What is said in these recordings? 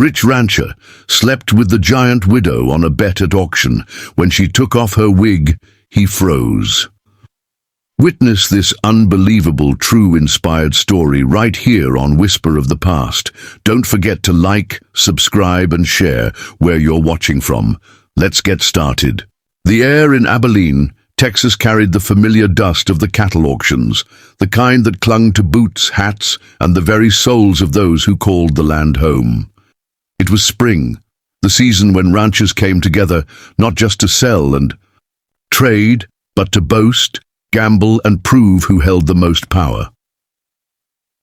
rich rancher, slept with the giant widow on a bet at auction. When she took off her wig, he froze. Witness this unbelievable, true, inspired story right here on Whisper of the Past. Don't forget to like, subscribe, and share where you're watching from. Let's get started. The air in Abilene, Texas carried the familiar dust of the cattle auctions, the kind that clung to boots, hats, and the very souls of those who called the land home. It was spring, the season when ranchers came together not just to sell and trade, but to boast, gamble, and prove who held the most power.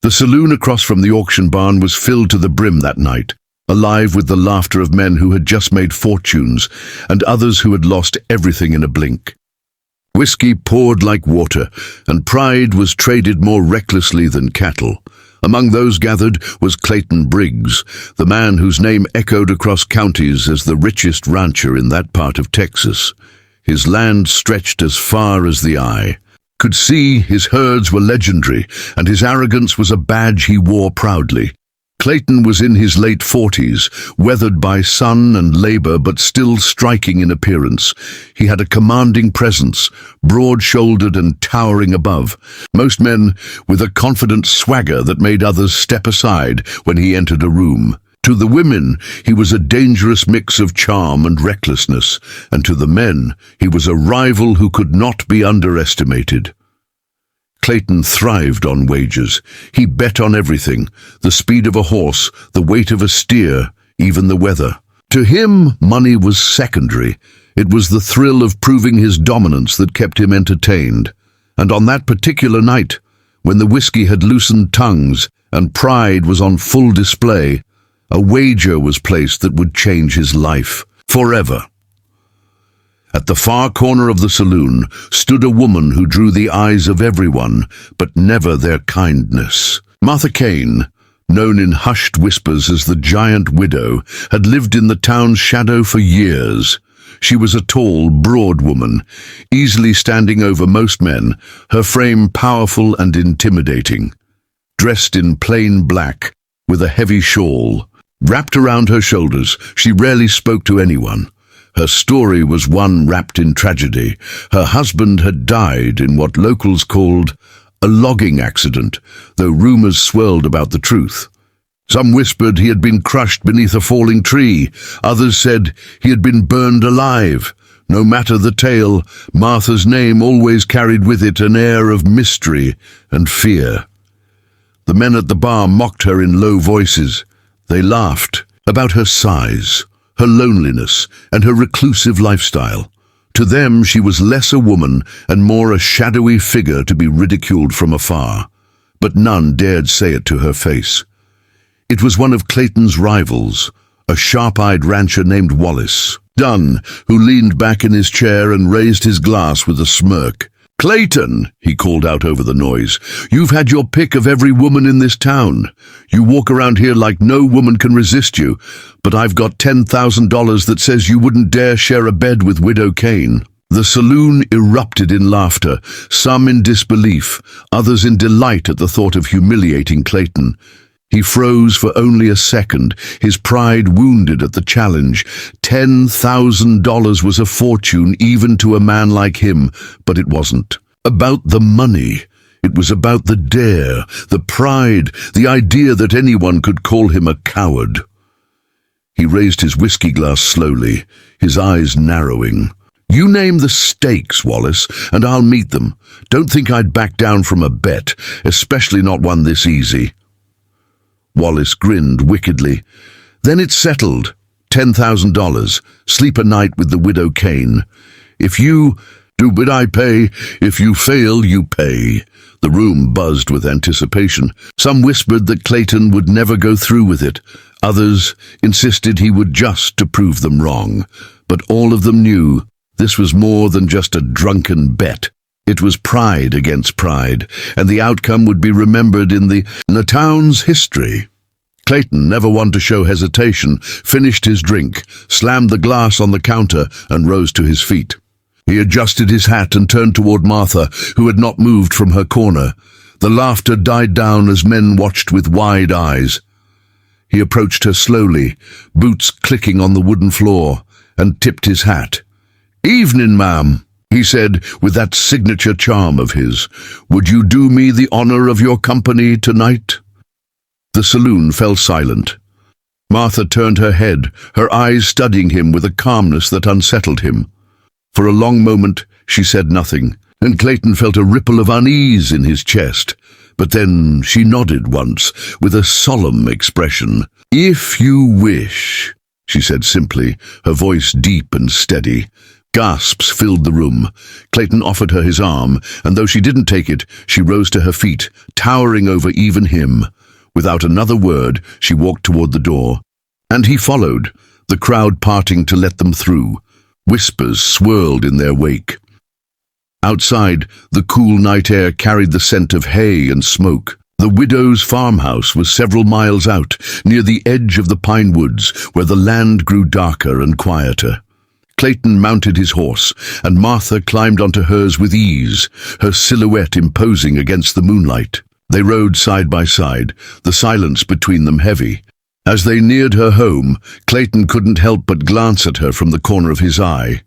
The saloon across from the auction barn was filled to the brim that night, alive with the laughter of men who had just made fortunes and others who had lost everything in a blink. Whiskey poured like water, and pride was traded more recklessly than cattle. Among those gathered was Clayton Briggs, the man whose name echoed across counties as the richest rancher in that part of Texas. His land stretched as far as the eye. Could see his herds were legendary, and his arrogance was a badge he wore proudly. Clayton was in his late 40s, weathered by sun and labor but still striking in appearance. He had a commanding presence, broad-shouldered and towering above. Most men with a confident swagger that made others step aside when he entered a room. To the women, he was a dangerous mix of charm and recklessness, and to the men, he was a rival who could not be underestimated. Clayton thrived on wagers. He bet on everything, the speed of a horse, the weight of a steer, even the weather. To him, money was secondary. It was the thrill of proving his dominance that kept him entertained. And on that particular night, when the whiskey had loosened tongues and pride was on full display, a wager was placed that would change his life forever. At the far corner of the saloon stood a woman who drew the eyes of everyone, but never their kindness. Martha Kane, known in hushed whispers as the Giant Widow, had lived in the town's shadow for years. She was a tall, broad woman, easily standing over most men, her frame powerful and intimidating. Dressed in plain black, with a heavy shawl wrapped around her shoulders, she rarely spoke to anyone. Her story was one wrapped in tragedy. Her husband had died in what locals called a logging accident, though rumors swirled about the truth. Some whispered he had been crushed beneath a falling tree. Others said he had been burned alive. No matter the tale, Martha's name always carried with it an air of mystery and fear. The men at the bar mocked her in low voices. They laughed about her size, her loneliness, and her reclusive lifestyle. To them, she was less a woman and more a shadowy figure to be ridiculed from afar. But none dared say it to her face. It was one of Clayton's rivals, a sharp-eyed rancher named Wallace Dunn, who leaned back in his chair and raised his glass with a smirk. "Clayton," he called out over the noise, "you've had your pick of every woman in this town. You walk around here like no woman can resist you, but I've got $10,000 that says you wouldn't dare share a bed with Widow Kane." The saloon erupted in laughter, some in disbelief, others in delight at the thought of humiliating Clayton. He froze for only a second, his pride wounded at the challenge. $10,000 was a fortune even to a man like him, but it wasn't about the money. It was about the dare, the pride, the idea that anyone could call him a coward. He raised his whiskey glass slowly, his eyes narrowing. "You name the stakes, Wallace, and I'll meet them. Don't think I'd back down from a bet, especially not one this easy." Wallace grinned wickedly. "Then it's settled. $10,000. Sleep a night with the Widow Kane. If you do bid, I pay. If you fail, you pay." The room buzzed with anticipation. Some whispered that Clayton would never go through with it. Others insisted he would just to prove them wrong. But all of them knew this was more than just a drunken bet. It was pride against pride, and the outcome would be remembered in the town's history. Clayton, never one to show hesitation, finished his drink, slammed the glass on the counter, and rose to his feet. He adjusted his hat and turned toward Martha, who had not moved from her corner. The laughter died down as men watched with wide eyes. He approached her slowly, boots clicking on the wooden floor, and tipped his hat. "Evening, ma'am," he said with that signature charm of his. "Would you do me the honor of your company tonight?" The saloon fell silent. Martha turned her head, her eyes studying him with a calmness that unsettled him. For a long moment she said nothing, and Clayton felt a ripple of unease in his chest. But then she nodded once, with a solemn expression. "If you wish," she said simply, her voice deep and steady. Gasps filled the room. Clayton offered her his arm, and though she didn't take it, she rose to her feet, towering over even him. Without another word, she walked toward the door. And he followed, the crowd parting to let them through. Whispers swirled in their wake. Outside, the cool night air carried the scent of hay and smoke. The widow's farmhouse was several miles out, near the edge of the pine woods, where the land grew darker and quieter. Clayton mounted his horse, and Martha climbed onto hers with ease, her silhouette imposing against the moonlight. They rode side by side, the silence between them heavy. As they neared her home, Clayton couldn't help but glance at her from the corner of his eye.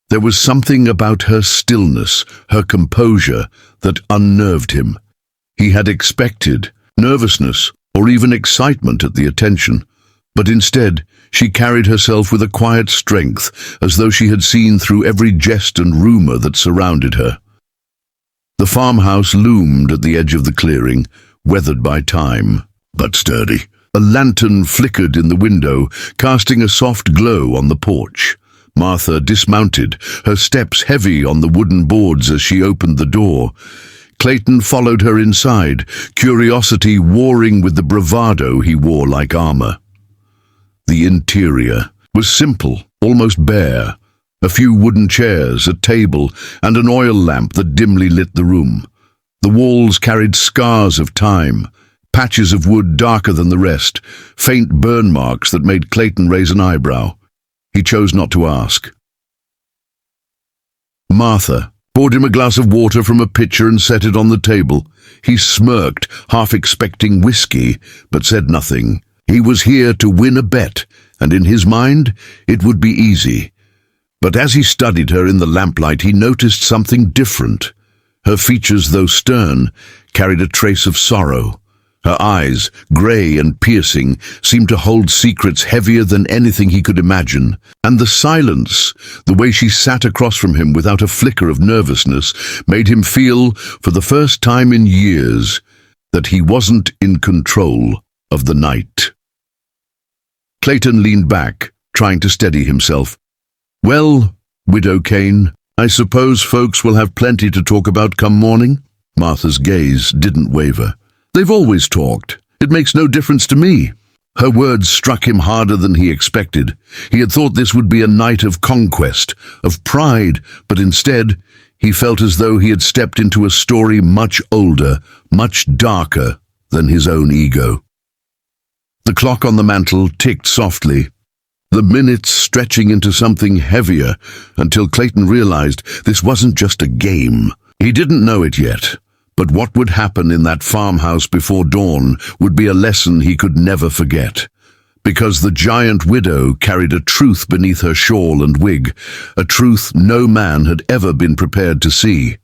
There was something about her stillness, her composure, that unnerved him. He had expected nervousness or even excitement at the attention, but instead she carried herself with a quiet strength, as though she had seen through every jest and rumor that surrounded her. The farmhouse loomed at the edge of the clearing, weathered by time, but sturdy. A lantern flickered in the window, casting a soft glow on the porch. Martha dismounted, her steps heavy on the wooden boards as she opened the door. Clayton followed her inside, curiosity warring with the bravado he wore like armor. The interior was simple, almost bare. A few wooden chairs, a table, and an oil lamp that dimly lit the room. The walls carried scars of time, patches of wood darker than the rest, faint burn marks that made Clayton raise an eyebrow. He chose not to ask. Martha poured him a glass of water from a pitcher and set it on the table. He smirked, half expecting whiskey, but said nothing. He was here to win a bet, and in his mind, it would be easy. But as he studied her in the lamplight, he noticed something different. Her features, though stern, carried a trace of sorrow. Her eyes, grey and piercing, seemed to hold secrets heavier than anything he could imagine. And the silence, the way she sat across from him without a flicker of nervousness, made him feel, for the first time in years, that he wasn't in control of the night. Clayton leaned back, trying to steady himself. "Well, Widow Kane, I suppose folks will have plenty to talk about come morning?" Martha's gaze didn't waver. "They've always talked. It makes no difference to me." Her words struck him harder than he expected. He had thought this would be a night of conquest, of pride, but instead, he felt as though he had stepped into a story much older, much darker than his own ego. The clock on the mantel ticked softly, the minutes stretching into something heavier, until Clayton realized this wasn't just a game. He didn't know it yet. But what would happen in that farmhouse before dawn would be a lesson he could never forget. Because the giant widow carried a truth beneath her shawl and wig, a truth no man had ever been prepared to see.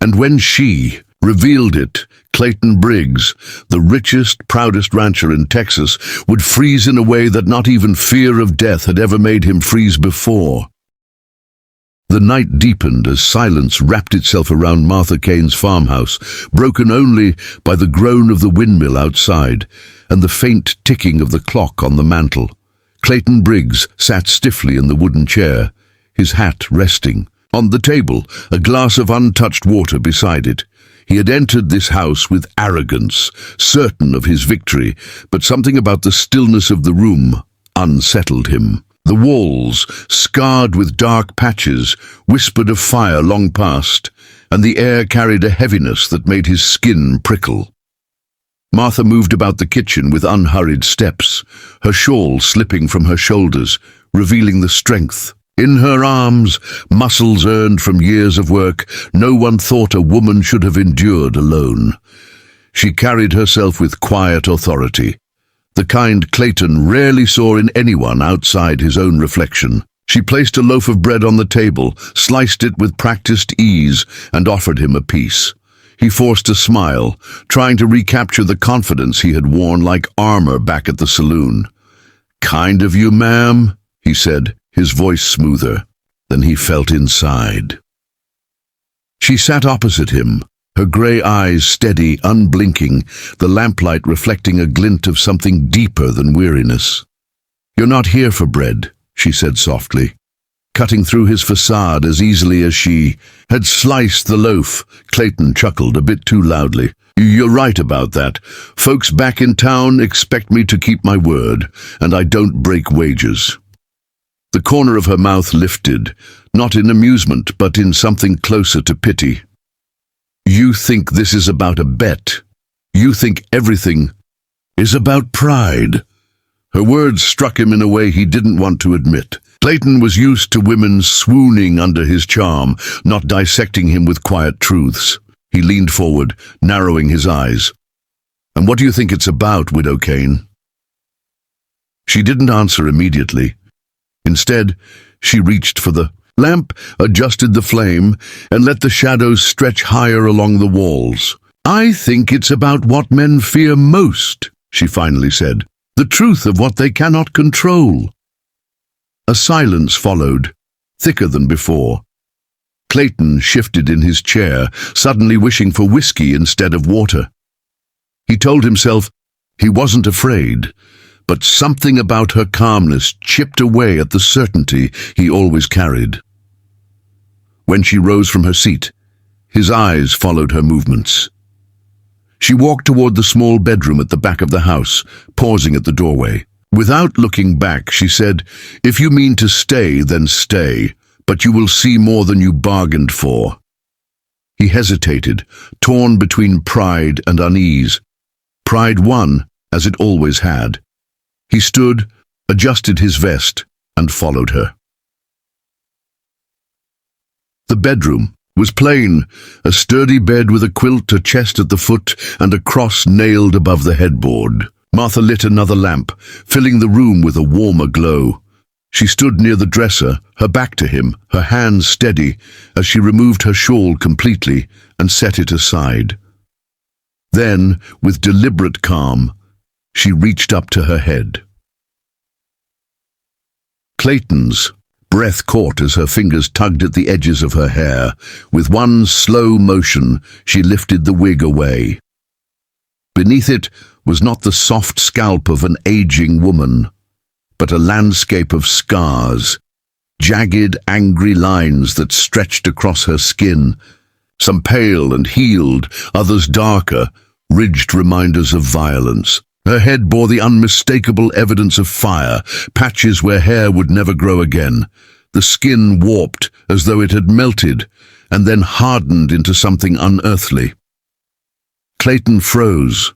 And when she revealed it, Clayton Briggs, the richest, proudest rancher in Texas, would freeze in a way that not even fear of death had ever made him freeze before. The night deepened as silence wrapped itself around Martha Kane's farmhouse, broken only by the groan of the windmill outside and the faint ticking of the clock on the mantel. Clayton Briggs sat stiffly in the wooden chair, his hat resting. On the table, a glass of untouched water beside it. He had entered this house with arrogance, certain of his victory, but something about the stillness of the room unsettled him. The walls, scarred with dark patches, whispered of fire long past, and the air carried a heaviness that made his skin prickle. Martha moved about the kitchen with unhurried steps, her shawl slipping from her shoulders, revealing the strength. In her arms, muscles earned from years of work, no one thought a woman should have endured alone. She carried herself with quiet authority. the kind Clayton rarely saw in anyone outside his own reflection. She placed a loaf of bread on the table, sliced it with practiced ease, and offered him a piece. He forced a smile, trying to recapture the confidence he had worn like armor back at the saloon. "Kind of you, ma'am," he said, his voice smoother than he felt inside. She sat opposite him, her grey eyes steady, unblinking, the lamplight reflecting a glint of something deeper than weariness. "You're not here for bread," she said softly, cutting through his facade as easily as she had sliced the loaf. Clayton chuckled a bit too loudly. "You're right about that. Folks back in town expect me to keep my word, and I don't break wages." The corner of her mouth lifted, not in amusement, but in something closer to pity. "You think this is about a bet. You think everything is about pride." Her words struck him in a way he didn't want to admit. Clayton was used to women swooning under his charm, not dissecting him with quiet truths. He leaned forward, narrowing his eyes. "And what do you think it's about, Widow Kane?" She didn't answer immediately. Instead, she reached for the lamp, adjusted the flame, and let the shadows stretch higher along the walls. "I think it's about what men fear most," she finally said. "The truth of what they cannot control." A silence followed, thicker than before. Clayton shifted in his chair, suddenly wishing for whiskey instead of water. He told himself he wasn't afraid, but something about her calmness chipped away at the certainty he always carried. When she rose from her seat, his eyes followed her movements. She walked toward the small bedroom at the back of the house, pausing at the doorway. Without looking back, she said, "If you mean to stay, then stay, but you will see more than you bargained for." He hesitated, torn between pride and unease. Pride won, as it always had. He stood, adjusted his vest, and followed her. The bedroom was plain, a sturdy bed with a quilt, a chest at the foot, and a cross nailed above the headboard. Martha lit another lamp, filling the room with a warmer glow. She stood near the dresser, her back to him, her hands steady, as she removed her shawl completely and set it aside. Then, with deliberate calm, she reached up to her head. Clayton's breath caught as her fingers tugged at the edges of her hair. With one slow motion, she lifted the wig away. Beneath it was not the soft scalp of an aging woman, but a landscape of scars, jagged, angry lines that stretched across her skin, some pale and healed, others darker, ridged reminders of violence. Her head bore the unmistakable evidence of fire, patches where hair would never grow again. The skin warped as though it had melted and then hardened into something unearthly. Clayton froze.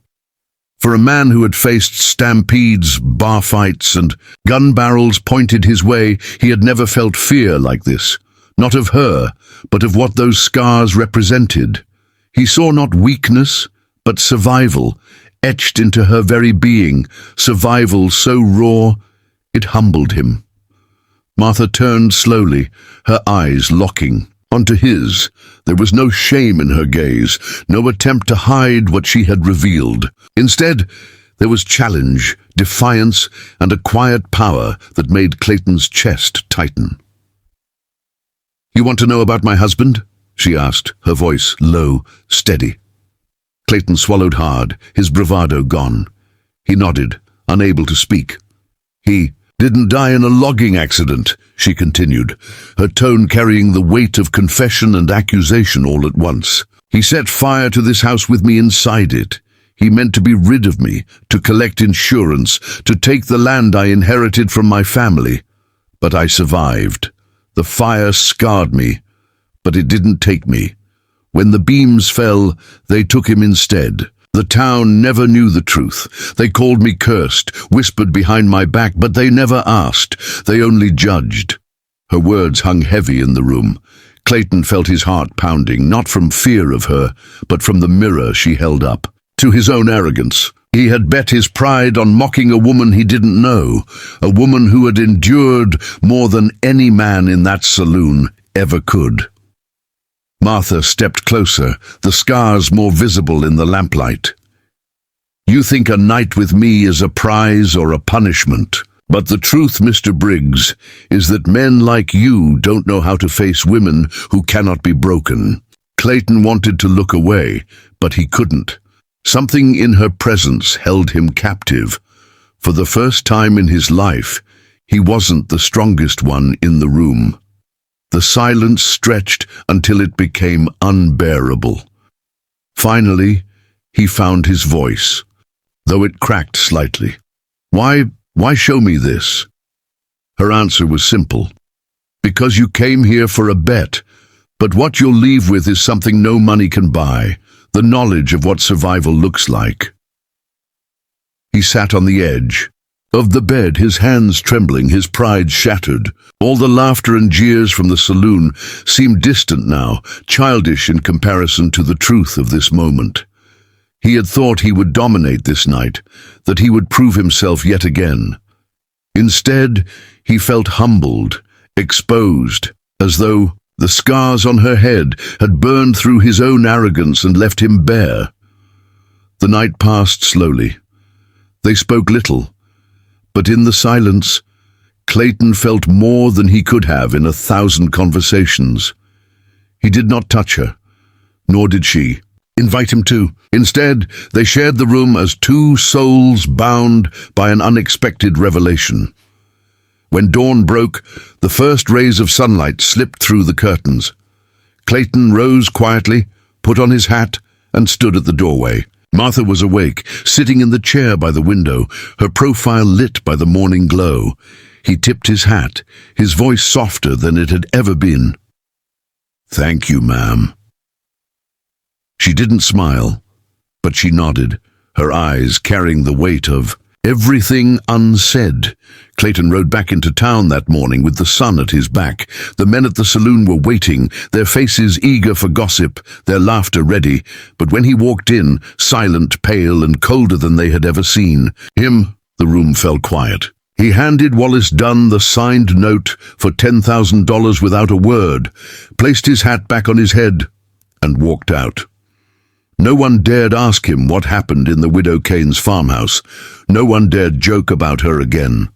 For a man who had faced stampedes, bar fights, and gun barrels pointed his way, he had never felt fear like this. Not of her, but of what those scars represented. He saw not weakness, but survival, etched into her very being, survival so raw it humbled him. Martha turned slowly, her eyes locking onto his. There was no shame in her gaze, no attempt to hide what she had revealed. Instead, there was challenge, defiance, and a quiet power that made Clayton's chest tighten. "You want to know about my husband?" she asked, her voice low, steady. Clayton swallowed hard, his bravado gone. He nodded, unable to speak. "He didn't die in a logging accident," she continued, her tone carrying the weight of confession and accusation all at once. "He set fire to this house with me inside it. He meant to be rid of me, to collect insurance, to take the land I inherited from my family. But I survived. The fire scarred me, but it didn't take me. When the beams fell, they took him instead. The town never knew the truth. They called me cursed, whispered behind my back, but they never asked. They only judged." Her words hung heavy in the room. Clayton felt his heart pounding, not from fear of her, but from the mirror she held up. To his own arrogance, He had bet his pride on mocking a woman he didn't know, a woman who had endured more than any man in that saloon ever could. Martha stepped closer, the scars more visible in the lamplight. "You think a night with me is a prize or a punishment, but the truth, Mr. Briggs, is that men like you don't know how to face women who cannot be broken." Clayton wanted to look away, but he couldn't. Something in her presence held him captive. For the first time in his life, he wasn't the strongest one in the room. The silence stretched until it became unbearable. Finally, he found his voice, though it cracked slightly. Why show me this?" Her answer was simple. "Because you came here for a bet, but what you'll leave with is something no money can buy, the knowledge of what survival looks like." He sat on the edge of the bed, his hands trembling, his pride shattered. All the laughter and jeers from the saloon seemed distant now, childish in comparison to the truth of this moment. He had thought he would dominate this night, that he would prove himself yet again. Instead, he felt humbled, exposed, as though the scars on her head had burned through his own arrogance and left him bare. The night passed slowly. They spoke little, but in the silence, Clayton felt more than he could have in 1,000 conversations. He did not touch her, nor did she invite him to. Instead, they shared the room as two souls bound by an unexpected revelation. When dawn broke, the first rays of sunlight slipped through the curtains. Clayton rose quietly, put on his hat, and stood at the doorway. Martha was awake, sitting in the chair by the window, her profile lit by the morning glow. He tipped his hat, his voice softer than it had ever been. "Thank you, ma'am." She didn't smile, but she nodded, her eyes carrying the weight of everything unsaid. Clayton rode back into town that morning with the sun at his back. The men at the saloon were waiting, their faces eager for gossip, their laughter ready. But when he walked in, silent, pale, and colder than they had ever seen the room fell quiet. He handed Wallace Dunn the signed note for $10,000 without a word, placed his hat back on his head, and walked out. No one dared ask him what happened in the Widow Kane's farmhouse. No one dared joke about her again.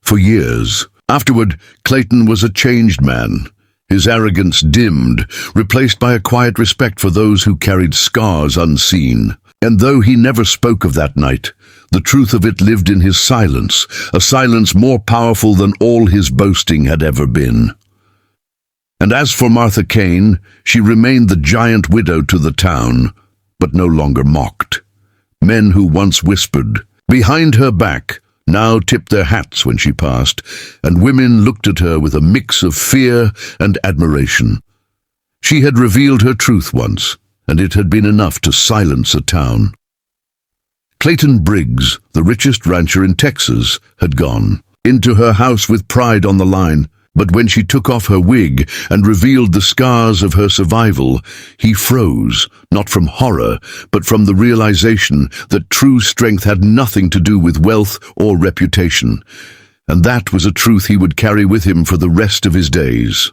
For years afterward, Clayton was a changed man, his arrogance dimmed, replaced by a quiet respect for those who carried scars unseen. And though he never spoke of that night, the truth of it lived in his silence, a silence more powerful than all his boasting had ever been. And as for Martha Kane, she remained the giant widow to the town, but no longer mocked. Men who once whispered behind her back now tipped their hats when she passed, and women looked at her with a mix of fear and admiration. She had revealed her truth once, and it had been enough to silence a town. Clayton Briggs, the richest rancher in Texas, had gone into her house with pride on the line. But when she took off her wig and revealed the scars of her survival, he froze, not from horror, but from the realization that true strength had nothing to do with wealth or reputation. And that was a truth he would carry with him for the rest of his days.